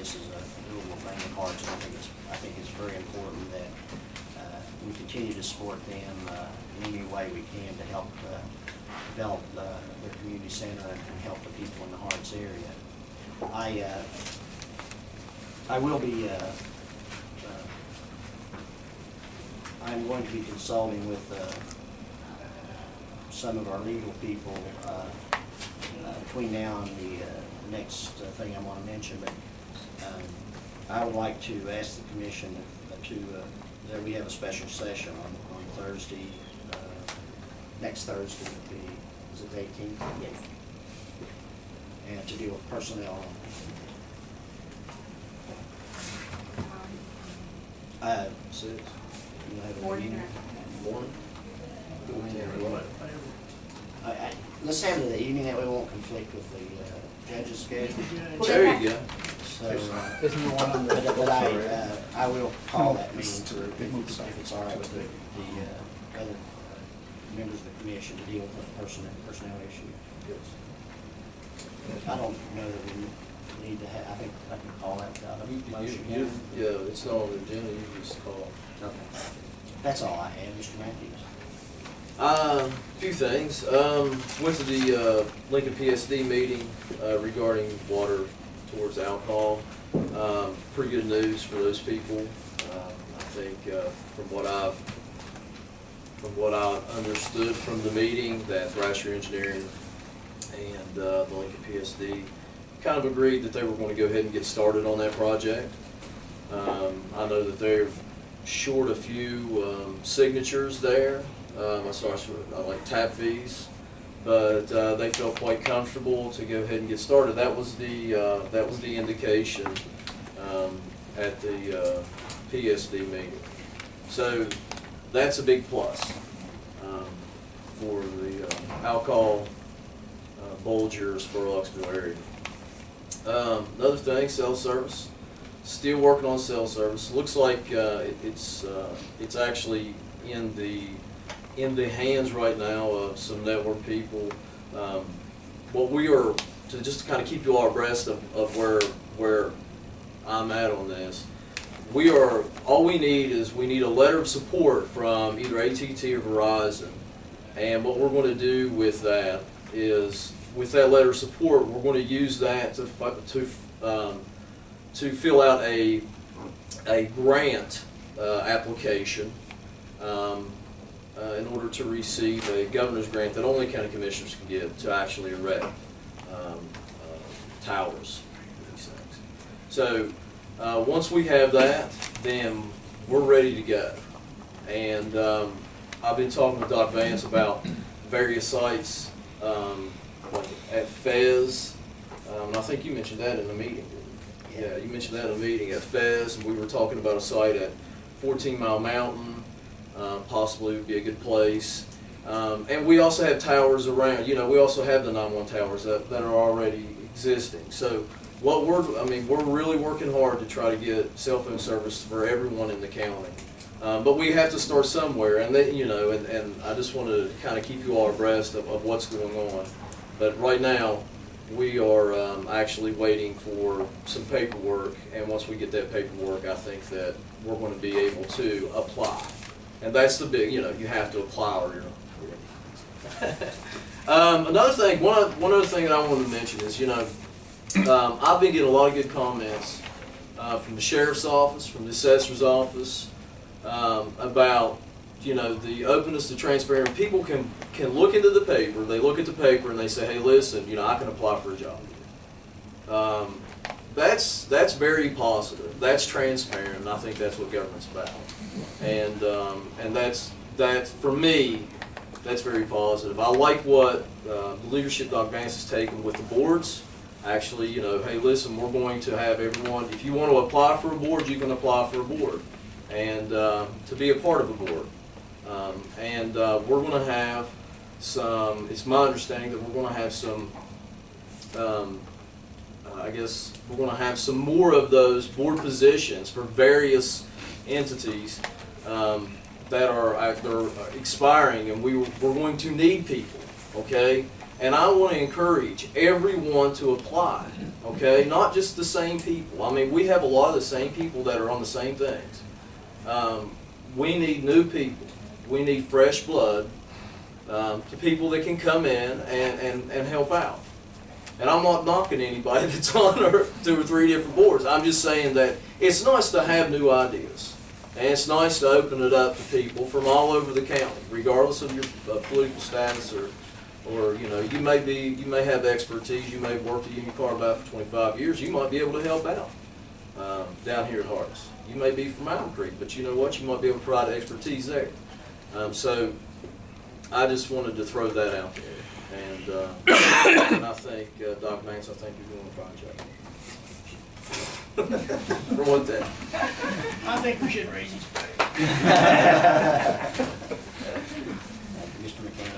this is a doable thing in Harts, and I think it's very important that we continue to support them in any way we can to help develop their community center and help the people in the Harts area. I will be, I'm going to be consulting with some of our legal people between now and the next thing I want to mention, but I would like to ask the commission that we have a special session on Thursday, next Thursday would be, is it the 18th? Yes. And to deal with personnel. Six. You have a Morning meeting? or Morning? Let's have it in the evening, that way it won't conflict with the judge's schedule. There you go. So, Isn't the one on the? but I will call that meeting if it's all right with the other members of the commission to deal with the personnel issue. I don't know that we need to have, I think I can call that without a motion. Yeah, it's not on the agenda, you just call. Okay. That's all I have, Mr. Matthews. Few things. Went to the Lincoln PSD meeting regarding water towards alcohol. Pretty good news for those people. I think from what I understood from the meeting, that Thrasher Engineering and the Lincoln PSD kind of agreed that they were going to go ahead and get started on that project. I know that they're short a few signatures there. I saw like tap fees, but they felt quite comfortable to go ahead and get started. That was the indication at the PSD meeting. So that's a big plus for the alcohol Bolger, Spur-Luxville area. Another thing, cell service. Still working on cell service. Looks like it's actually in the hands right now of some network people. What we are just to kind of keep you all abreast of where I'm at on this. All we need is we need a letter of support from either AT&T or Verizon, and what we're going to do with that is, with that letter of support, we're going to use that to fill out a grant application in order to receive a governor's grant that only county commissioners can get to actually erect towers for these things. So once we have that, then we're ready to go. And I've been talking with Doc Vance about various sites like at Fez. And I think you mentioned that in the meeting. Yeah, you mentioned that in the meeting at Fez, and we were talking about a site at 14 Mile Mountain, possibly would be a good place. And we also have towers around, we also have the 911 towers that are already existing. So we're really working hard to try to get cell phone service for everyone in the county. But we have to start somewhere, and then, and I just want to kind of keep you all abreast of what's going on. But right now, we are actually waiting for some paperwork, and once we get that paperwork, I think that we're going to be able to apply. And that's the big, you have to apply or you're not. Another thing, one other thing that I wanted to mention is, I've been getting a lot of good comments from the sheriff's office, from the assessor's office, about the openness to transparency. People can look into the paper, they look at the paper and they say, hey, listen, I can apply for a job. That's very positive. That's transparent, and I think that's what government's about. And that's for me, that's very positive. I like what the leadership Doc Vance has taken with the boards. Actually, hey, listen, we're going to have everyone, if you want to apply for a board, you can apply for a board, and to be a part of a board. We're going to have some, it's my understanding that we're going to have some, I guess we're going to have some more of those board positions for various entities that are expiring, and we're going to need people, okay? And I want to encourage everyone to apply, okay? Not just the same people. I mean, we have a lot of the same people that are on the same things. We need new people. We need fresh blood, to people that can come in and help out. And I'm not knocking anybody that's on 2 or 3 different boards. I'm just saying that it's nice to have new ideas. And it's nice to open it up to people from all over the county, regardless of your political status or you know, you may have expertise, you may have worked at Union Carbide for 25 years, you might be able to help out down here at Hartis. You may be from Mountain Creek, but you know what, you might be able to provide expertise there. So I just wanted to throw that out there. And I think, Doc Nance, I think you're doing a fine job. For one thing. I think we should raise his pay. Mr. McCann.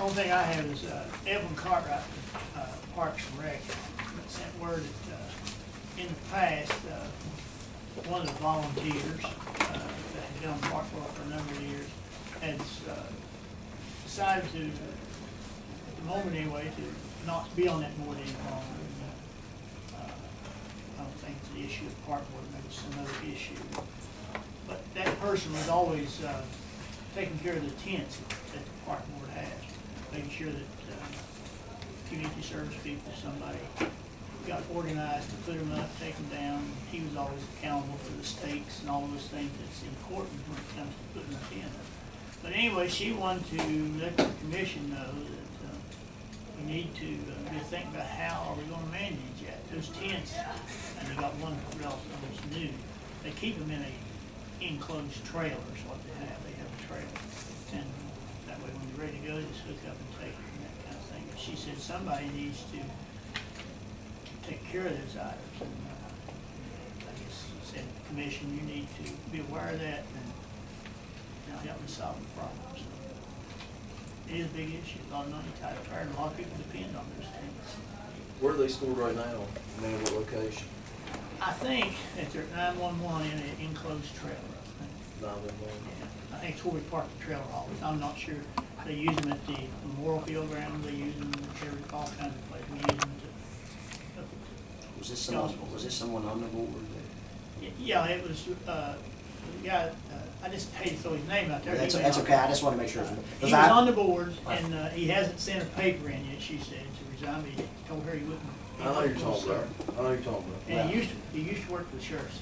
Only thing I have is Evan Cartwright, Parks and Rec, sent word that in the past, one of the volunteers that had done park work for a number of years has decided to, at the moment anyway, to not be on that board any longer. I don't think it's the issue of park board, maybe it's another issue. But that person was always taking care of the tents that the park board has, making sure that community service people, somebody got organized to put them up, take them down. He was always accountable for the stakes and all those things that's important when it comes to putting a tent up. But anyway, she wanted to let the commission know that we need to be thinking about how are we going to manage that. Those tents, and they got one relatively new, they keep them in a enclosed trailer is what they have. They have a trailer. And that way when you're ready to go, they just hook up and take it and that kind of thing. But she said somebody needs to take care of those items. And I guess she said, commission, you need to be aware of that and help me solve the problem. So it is a big issue. A lot of money tied up there, and a lot of people depend on those things. Where are they stored right now? I mean, what location? I think that they're 911 in an enclosed trailer. I think. 911. Yeah. I think it's where we park the trailer always. I'm not sure. They use them at the Memorial Field ground. They use them at all kinds of places. We use them to. Was this someone on the board? Yeah, it was. Yeah, I just hate to throw his name out there. That's okay. I just want to make sure. He was on the board, and he hasn't sent a paper in yet. She said to resign. He told her he wouldn't. I know you're talking about. I know you're talking about. And he used to work for the sheriff's.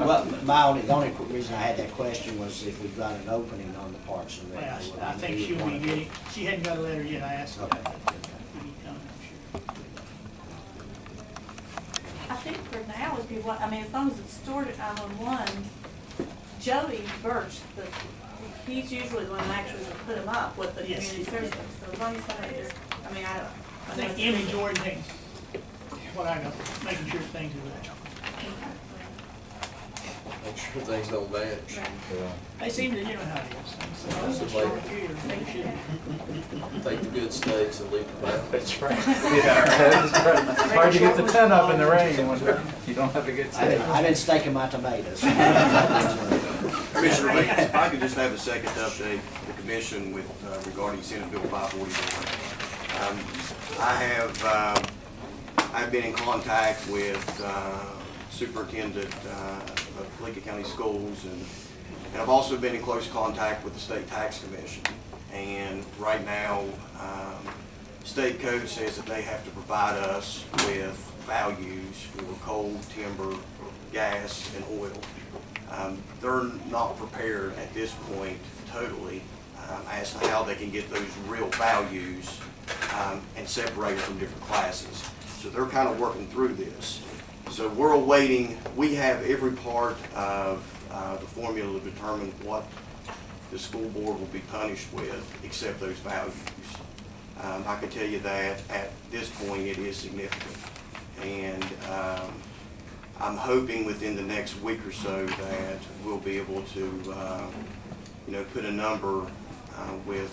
Well, the only reason I had that question was if we've got an opening on the Parks and Rec. Well, I think she'll be getting. She hadn't got a letter yet. I asked her. Okay. I think for now, if you want, I mean, as long as it's stored at 911, Joey Birch, he's usually the one that actually will put them up with the Yes. community service. So as long as somebody just, I mean, I think Emmy Jordan takes what I got, making sure things are there. Make sure things don't vanish. Right. They seem to, you know how it is. It's a strong computer. They should. Take the good steaks and leave the bad. That's right. Yeah, that's right. It's hard to get the tent up in the rain when you don't have a good I've tent. been staking my tomatoes. Commissioner Lee, if I could just have a second to update the commission with regarding Senate Bill 541. I've been in contact with Superintendent of Lincoln County Schools, and I've also been in close contact with the State Tax Commission. And right now, state code says that they have to provide us with values for coal, timber, gas, and oil. They're not prepared at this point totally as to how they can get those real values and separate from different classes. So they're kind of working through this. So we're awaiting, we have every part of the formula to determine what the school board will be punished with except those values. I can tell you that at this point it is significant. And I'm hoping within the next week or so that we'll be able to, put a number with,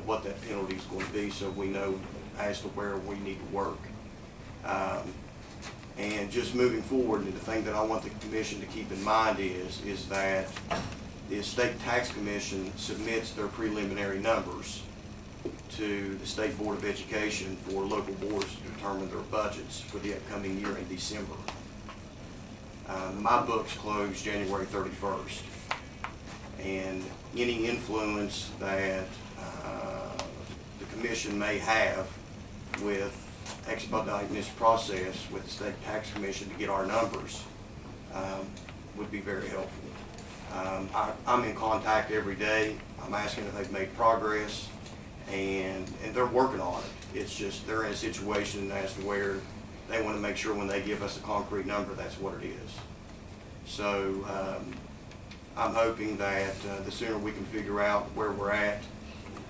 what that penalty is going to be, so we know as to where we need to work. And just moving forward, and the thing that I want the commission to keep in mind is that the State Tax Commission submits their preliminary numbers to the State Board of Education for local boards to determine their budgets for the upcoming year in December. My books close January 31st, and any influence that the commission may have with expediting this process with the State Tax Commission to get our numbers would be very helpful. I'm in contact every day. I'm asking if they've made progress, and they're working on it. It's just they're in a situation as to where they want to make sure when they give us a concrete number, that's what it is. So I'm hoping that the sooner we can figure out where we're at,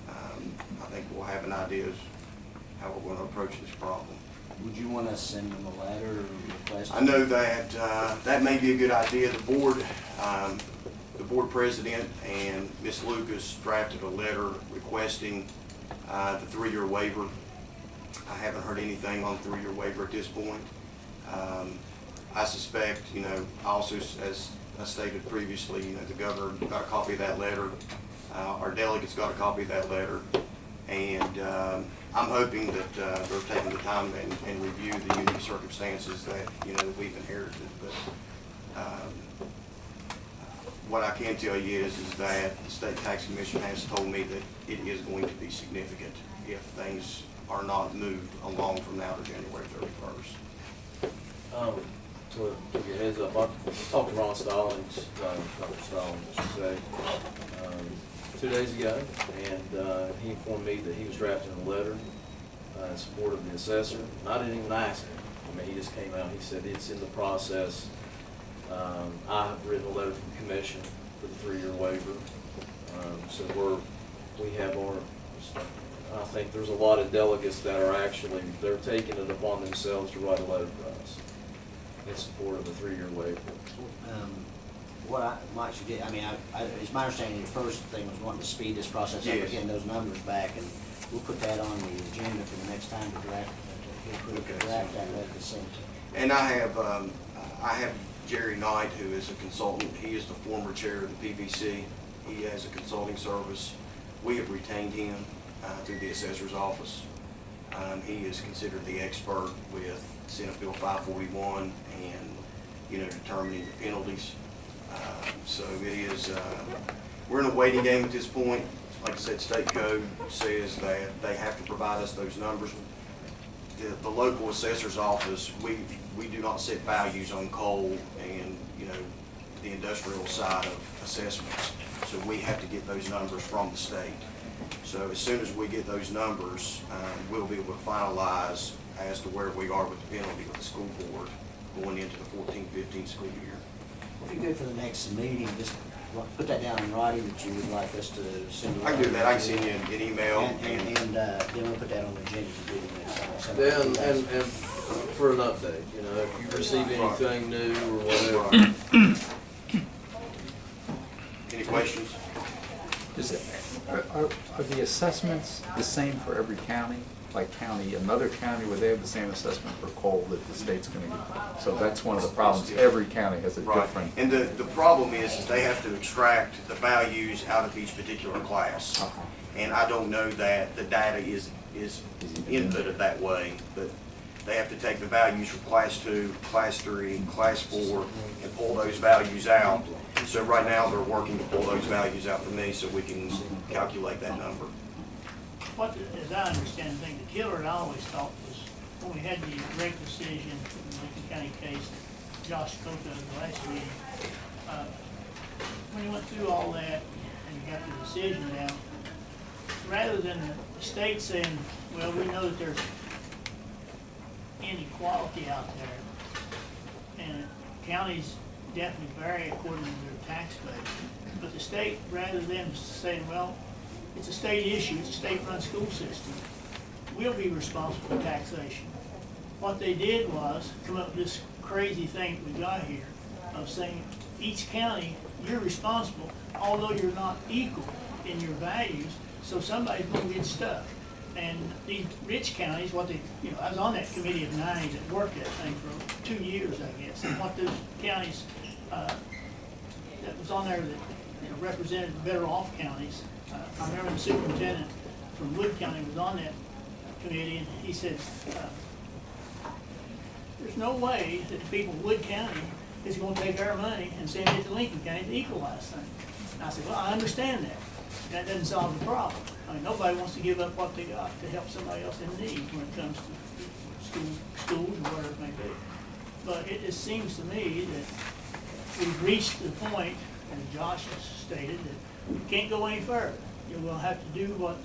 I think we'll have an idea of how we're going to approach this problem. Would you want to send them a letter or request? I know that that may be a good idea. The board president and Ms. Lucas drafted a letter requesting the 3-year waiver. I haven't heard anything on the 3-year waiver at this point. I suspect, also as I stated previously, the governor got a copy of that letter. Our delegates got a copy of that letter. And I'm hoping that they're taking the time and review the unique circumstances that, that we've inherited. But what I can tell you is that the State Tax Commission has told me that it is going to be significant if things are not moved along from now to January 31st. To give you a heads up, I talked to Ron Stallings, Dr. Stallings, I should say, 2 days ago, and he informed me that he was drafting a letter in support of the assessor. And I didn't even ask him. I mean, he just came out, he said it's in the process. I have written a letter from the commission for the 3-year waiver. So we have our, I think there's a lot of delegates that are actually, they're taking it upon themselves to write a letter for us in support of the 3-year waiver. What I might suggest, it's my understanding your first thing was wanting to speed this process up, Yes. getting those numbers back, and we'll put that on the agenda for the next time to draft that letter to send to. And I have Jerry Knight, who is a consultant. He is the former chair of the PBC. He has a consulting service. We have retained him through the assessor's office. He is considered the expert with Senate Bill 541 and, determining the penalties. So it is, we're in a waiting game at this point. Like I said, state code says that they have to provide us those numbers. The local assessor's office, we do not set values on coal and, the industrial side of assessments. So we have to get those numbers from the state. So as soon as we get those numbers, we'll be able to finalize as to where we are with the penalty with the school board going into the 14-15 school year. If you go for the next meeting, just put that down in writing that you would like us to send. I can do that. I can send you an email. And then we'll put that on the agenda to do the next time. So- Then, and for an update, if you receive anything new or whatever. Any questions? Are the assessments the same for every county? Like another county, would they have the same assessment for coal that the state's gonna get? So that's one of the problems. Every county has a Right. different. And the problem is they have to extract the values out of each particular class. Uh-huh. And I don't know that the data is inputted that way, but they have to take the values from class 2, class 3, class 4, and pull those values out. So right now, they're working to pull those values out for me so we can calculate that number. As I understand the thing, the killer I always thought was when we had the rate decision in the Lincoln County case that Josh spoke of the last meeting. When you went through all that and you got the decision down, rather than the state saying, well, we know that there's inequality out there, and counties definitely vary according to their tax base, but the state, rather than saying, well, it's a state issue, it's a state-run school system, we'll be responsible for taxation. What they did was come up with this crazy thing we got here of saying each county, you're responsible, although you're not equal in your values, so somebody's gonna get stuck. And these rich counties, I was on that committee of 90 that worked that thing for 2 years, I guess, and what those counties, that was on there that represented the better off counties. I remember the superintendent from Wood County was on that committee, and he said, there's no way that the people of Wood County is gonna take our money and send it to Lincoln County to equalize things. And I said, well, I understand that. That doesn't solve the problem. I mean, nobody wants to give up what they got to help somebody else in need when it comes to schools or whatever it may be. But it just seems to me that we've reached the point, as Josh has stated, that we can't go any further. You're gonna have to do what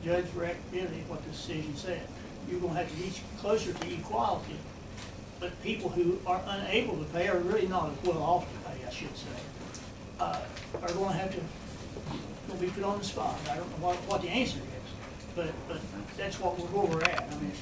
Judge really, what the decision said. You're gonna have to reach closer to equality. But people who are unable to pay, or really not as well off to pay, I should say, are gonna have to, gonna be put on the spot. I don't know what the answer is, but that's where we're at. I mean,